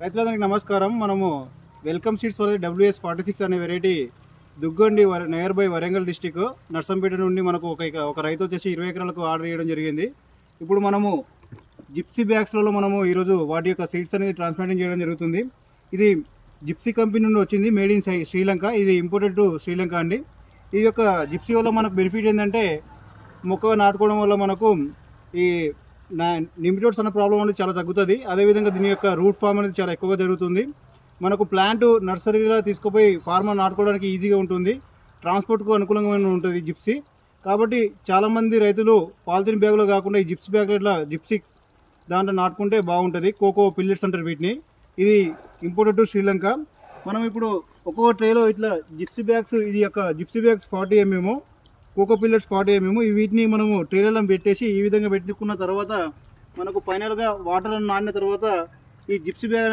రైతులందరికీ నమస్కారం. మనము వెల్కమ్ సీడ్స్ వల్ల WS46 అనే variety Duggondi nearby Warangal district Narsampet నుండి మనకు ఒక రైతు వచ్చేసి 20 ఎకరాలకు ఆర్డర్ చేయడం జరిగింది. ఇప్పుడు మనము జిప్సీ బ్యాగ్స్లలో మనము ఈరోజు వాటి యొక్క సీడ్స్ అనేది ట్రాన్స్ప్లాంటింగ్ చేయడం జరుగుతుంది. ఇది జిప్సీ కంపెనీ నుండి వచ్చింది, మేడ్ ఇన్ శ్రీలంక. ఇది ఇంపోర్టెడ్ టు శ్రీలంక అండి. ఈ యొక్క జిప్సీ వల్ల మనకు బెనిఫిట్ ఏంటంటే మొక్కగా నాటుకోవడం వల్ల మనకు ఈ నిమిటోడ్స్ అన్న ప్రాబ్లం అనేది చాలా తగ్గుతుంది. అదేవిధంగా దీని యొక్క రూట్ ఫామ్ అనేది చాలా ఎక్కువగా జరుగుతుంది. మనకు ప్లాంట్ నర్సరీలో తీసుకుపోయి ఫార్మర్ నాటుకోవడానికి ఈజీగా ఉంటుంది, ట్రాన్స్పోర్ట్కు అనుకూలంగా ఉంటుంది జిప్సీ. కాబట్టి చాలామంది రైతులు పాలిథిన్ బ్యాగ్లో కాకుండా ఈ జిప్సీ బ్యాగ్లో ఇట్లా జిప్సీ దాంట్లో నాటుకుంటే బాగుంటుంది. కోకో పిల్లెట్స్ అంటారు వీటిని. ఇది ఇంపోర్టెడ్ టు శ్రీలంక. మనం ఇప్పుడు ఒక్కొక్క ట్రేలో ఇట్లా జిప్సీ బ్యాగ్స్, ఇది యొక్క gypsy bags 40 mm, coco pellets 40 mm, వీటిని మనము ట్రేలలో పెట్టేసి ఈ విధంగా పెట్టుకున్న తర్వాత మనకు ఫైనల్గా వాటర్ నానిన తర్వాత ఈ జిప్సీ బ్యాగ్